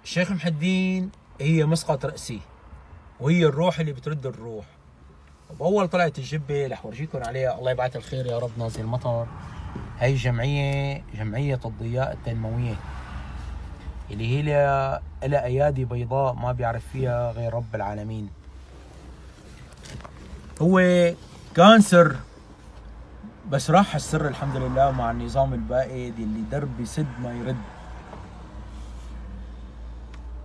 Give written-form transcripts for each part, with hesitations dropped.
الشيخ محي الدين هي مسقط رأسي، وهي الروح اللي بترد الروح. وبأول طلعت الجبة رح ورجيكم عليها، الله يبعث الخير يا رب نازل المطر. هي جمعية الضياء التنموية اللي هي لها أيادي بيضاء ما بيعرف فيها غير رب العالمين. هو كان سر، بس راح السر الحمد لله مع النظام البائد اللي درب يسد ما يرد.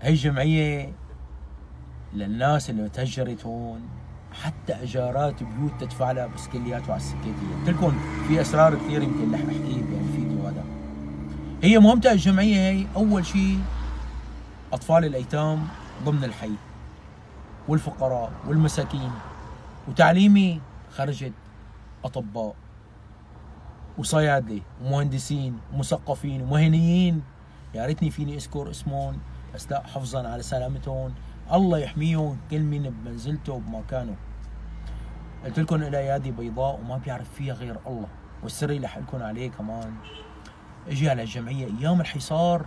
هي جمعية للناس اللي تهجرت هون، حتى اجارات بيوت تدفع لها بس كلياته على السكيتيه. قلت لكم في اسرار كثير يمكن رح احكيه بالفيديو هذا. هي مهمتها الجمعيه هي اول شيء اطفال الايتام ضمن الحي والفقراء والمساكين، وتعليمي خرجت اطباء وصيادله ومهندسين ومثقفين ومهنيين، يا ريتني فيني اذكر اسمهم بس لا، حفظا على سلامتهم، الله يحميهم كل مين بمنزلته وبمكانه. قلت لكم لها ايادي بيضاء وما بيعرف فيها غير الله. والسر اللي رح لكم عليه كمان، اجي على الجمعيه ايام الحصار،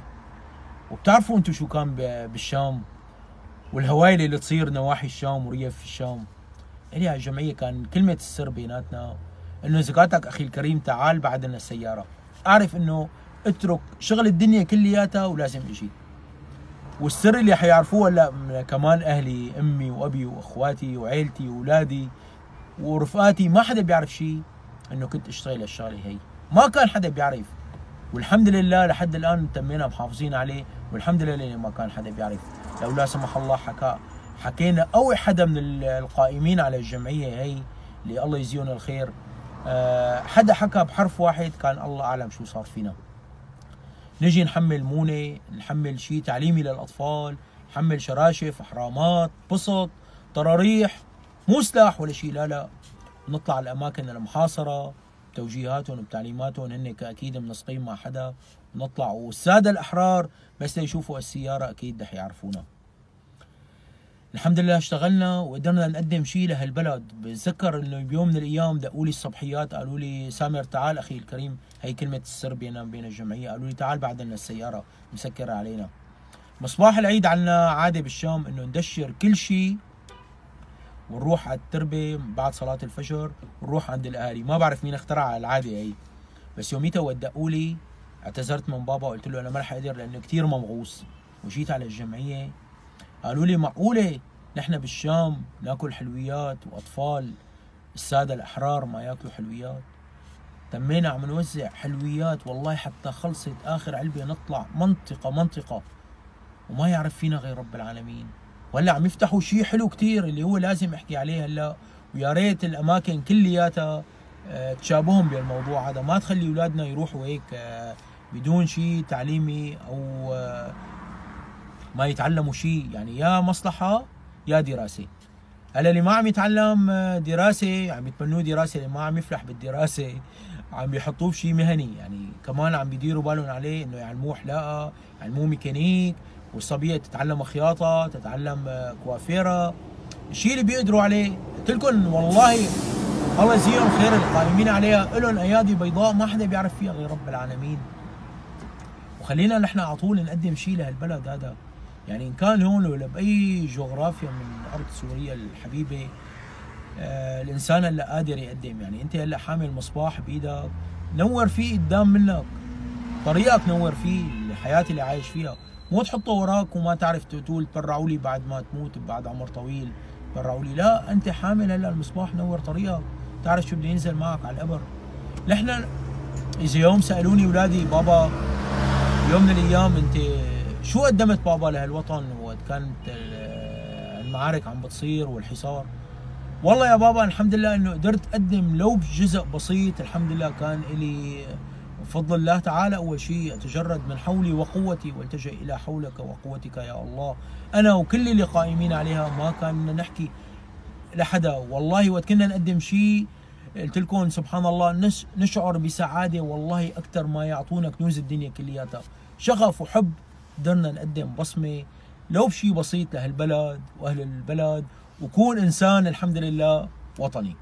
وبتعرفوا انتم شو كان بالشام والهوايل اللي تصير نواحي الشام وريف الشام. الي على الجمعيه كان كلمه السر بيناتنا انه زكاتك اخي الكريم تعال بعدنا السياره، اعرف انه اترك شغل الدنيا كلياتها ولازم اجي. والسر اللي حيعرفوه هلا كمان اهلي، امي وابي واخواتي وعيلتي واولادي ورفقاتي، ما حدا بيعرف شيء انه كنت اشتغل هالشغله هي، ما كان حدا بيعرف. والحمد لله لحد الان تمينا محافظين عليه، والحمد لله اللي ما كان حدا بيعرف. لو لا سمح الله حكينا او حدا من القائمين على الجمعيه هي اللي الله يجزيهم الخير، حدا حكى بحرف واحد كان الله اعلم شو صار فينا. نجي نحمل مونه، نحمل شيء تعليمي للاطفال، نحمل شراشف، احرامات، بسط، طراريح، مو سلاح ولا شيء، لا، نطلع الاماكن المحاصره بتوجيهاتهم وبتعليماتهم، هن اكيد منسقين مع حدا، نطلع والساده الاحرار بس ليشوفوا السياره اكيد رح يعرفونا. الحمد لله اشتغلنا وقدرنا نقدم شيء لهالبلد. بتذكر انه بيوم من الايام دقوا لي الصبحيات قالوا لي سامر تعال اخي الكريم، هي كلمه السر بيننا وبين الجمعيه، قالوا لي تعال بعد لنا السياره مسكره علينا. مصباح العيد عنا عاده بالشام انه ندشر كل شيء ونروح على التربه بعد صلاه الفجر ونروح عند الاهالي. ما بعرف مين اخترع العاده هي، بس يوميتها ودقوا لي اعتذرت من بابا وقلت له انا ما رح اقدر لانه كثير ممغوص. وجيت على الجمعيه قالوا لي معقوله نحن بالشام ناكل حلويات واطفال الساده الاحرار ما ياكلوا حلويات؟ تمينا عم نوزع حلويات والله حتى خلصت اخر علبه نطلع منطقه وما يعرف فينا غير رب العالمين. وهلا عم يفتحوا شيء حلو كثير اللي هو لازم احكي عليه هلا، ويا ريت الاماكن كلياتها تشابههم بالموضوع هذا، ما تخلي اولادنا يروحوا هيك بدون شيء تعليمي او ما يتعلموا شيء، يعني يا مصلحه يا دراسه. هلا اللي ما عم يتعلم دراسه عم يتمنوه دراسه، اللي ما عم يفلح بالدراسه عم يحطوه بشيء مهني، يعني كمان عم بيديروا بالهم عليه انه يعلموه حلاقه، يعلموه ميكانيك، والصبيه تتعلم خياطه، تتعلم كوافيره، الشيء اللي بيقدروا عليه. قلت لكم والله الله يجزيهم خير القائمين عليها، لهم ايادي بيضاء ما حدا بيعرف فيها غير رب العالمين. وخلينا نحن على طول نقدم شيء لهالبلد هذا، يعني ان كان هون ولا باي جغرافيا من ارض سوريا الحبيبه، الانسان هلا قادر يقدم. يعني انت هلا حامل مصباح بايدك، نور فيه قدام منك، طريقك نور فيه الحياه اللي عايش فيها، مو تحطه وراك وما تعرف تقول تبرعوا لي بعد ما تموت بعد عمر طويل تبرعوا لي، لا انت حامل هلا المصباح نور طريقك، تعرف شو بده ينزل معك على القبر. نحن اذا يوم سالوني اولادي بابا يوم من الايام انت شو قدمت بابا لهالوطن وقت كانت المعارك عم بتصير والحصار؟ والله يا بابا الحمد لله انه قدرت اقدم لو بجزء بسيط، الحمد لله كان لي بفضل الله تعالى. اول شيء اتجرد من حولي وقوتي والتجئ الى حولك وقوتك يا الله. انا وكل اللي قائمين عليها ما كان نحكي لحدا، والله وقت كنا نقدم شيء قلت لكم سبحان الله نشعر بسعاده والله اكثر ما يعطونا كنوز الدنيا كلياتها. شغف وحب قدرنا نقدم بصمه لو بشيء بسيط لهالبلد واهل البلد، وكون انسان الحمد لله وطني.